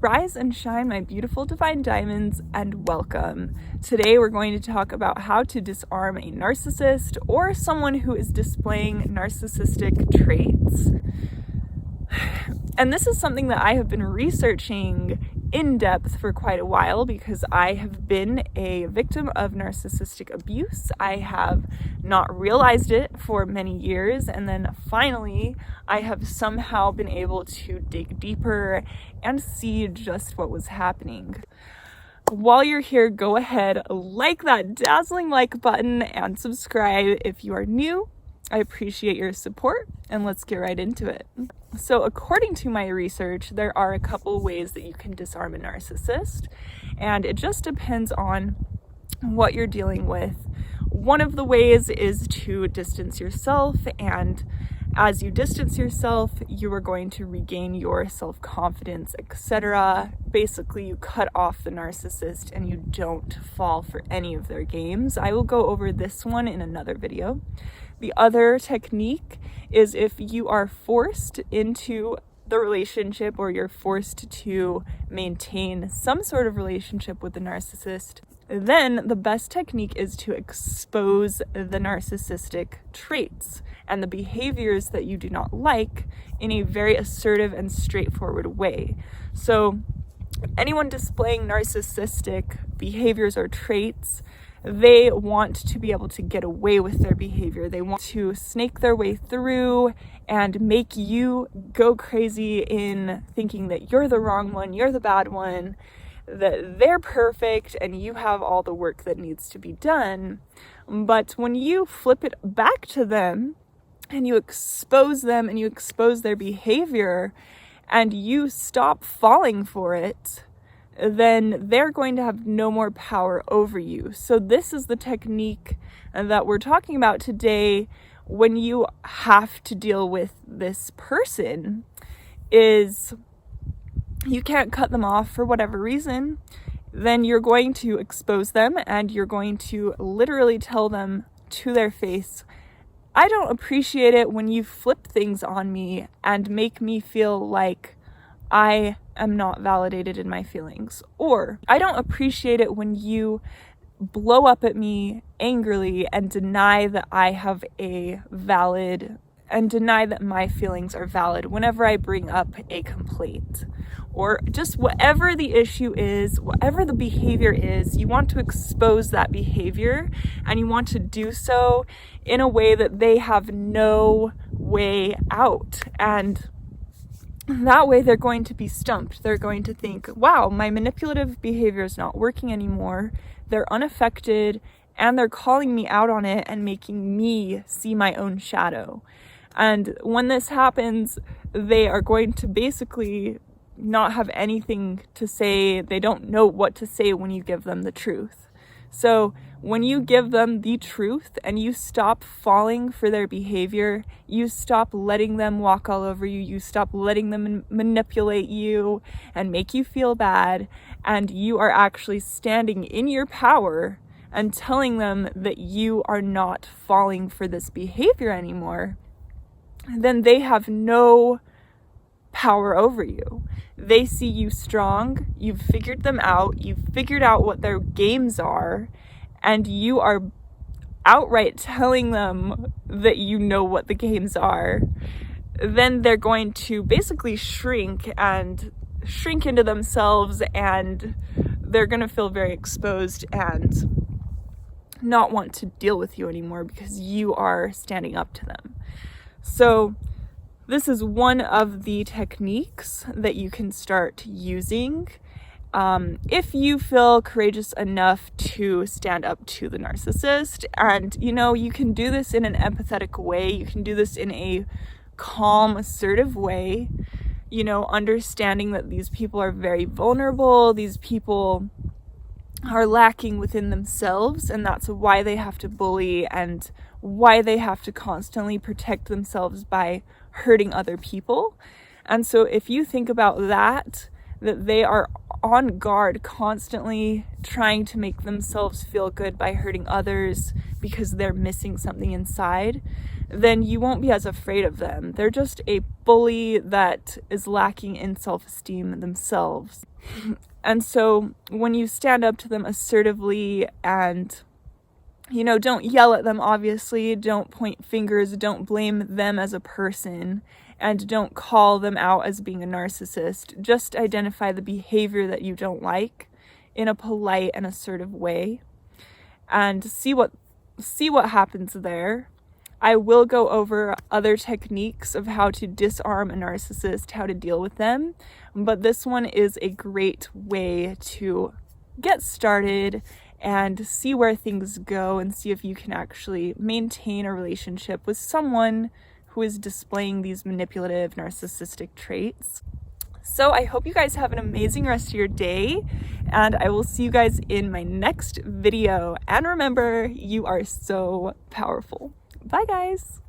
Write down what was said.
Rise and shine, my beautiful divine diamonds, and welcome. Today we're going to talk about how to disarm a narcissist or someone who is displaying narcissistic traits. And this is something that I have been researching in depth for quite a while because I have been a victim of narcissistic abuse. I have not realized it for many years, and then finally I have somehow been able to dig deeper and see just what was happening. While you're here, go ahead, like that dazzling like button and subscribe if you are new. I appreciate your support, and let's get right into it. So according to my research, there are a couple ways that you can disarm a narcissist, and it just depends on what you're dealing with. One of the ways is to distance yourself, and as you distance yourself, you are going to regain your self-confidence, etc. Basically, you cut off the narcissist and you don't fall for any of their games. I will go over this one in another video. The other technique is if you are forced into the relationship or you're forced to maintain some sort of relationship with the narcissist, then the best technique is to expose the narcissistic traits and the behaviors that you do not like in a very assertive and straightforward way. So anyone displaying narcissistic behaviors or traits, they want to be able to get away with their behavior. They want to snake their way through and make you go crazy in thinking that you're the wrong one, you're the bad one, that they're perfect and you have all the work that needs to be done. But when you flip it back to them and you expose them and you expose their behavior and you stop falling for it, then they're going to have no more power over you. So this is the technique that we're talking about today when you have to deal with this person. Is you can't cut them off for whatever reason, then you're going to expose them and you're going to literally tell them to their face, I don't appreciate it when you flip things on me and make me feel like I am not validated in my feelings. Or I don't appreciate it when you blow up at me angrily and deny that I have a valid and deny that my feelings are valid whenever I bring up a complaint. Or just whatever the issue is, whatever the behavior is, you want to expose that behavior and you want to do so in a way that they have no way out. And that way they're going to be stumped. They're going to think, wow, my manipulative behavior is not working anymore. They're unaffected and they're calling me out on it and making me see my own shadow. And when this happens, they are going to basically not have anything to say. They don't know what to say when you give them the truth. So when you give them the truth and you stop falling for their behavior, you stop letting them walk all over you, you stop letting them manipulate you and make you feel bad, and you are actually standing in your power and telling them that you are not falling for this behavior anymore, then they have no power over you. They see you strong, you've figured them out, you've figured out what their games are, and you are outright telling them that you know what the games are. Then they're going to basically shrink into themselves, and they're going to feel very exposed and not want to deal with you anymore because you are standing up to them. So this is one of the techniques that you can start using if you feel courageous enough to stand up to the narcissist. And, you can do this in an empathetic way. You can do this in a calm, assertive way, understanding that these people are very vulnerable. These people are lacking within themselves, and that's why they have to bully and why they have to constantly protect themselves by hurting other people. And so if you think about that they are on guard, constantly trying to make themselves feel good by hurting others because they're missing something inside, then you won't be as afraid of them. They're just a bully that is lacking in self-esteem themselves. And so when you stand up to them assertively and, don't yell at them, obviously, don't point fingers, don't blame them as a person, and don't call them out as being a narcissist. Just identify the behavior that you don't like in a polite and assertive way and see what happens there. I will go over other techniques of how to disarm a narcissist, how to deal with them, but this one is a great way to get started and see where things go and see if you can actually maintain a relationship with someone who is displaying these manipulative narcissistic traits. So I hope you guys have an amazing rest of your day, and I will see you guys in my next video. And remember, you are so powerful. Bye, guys.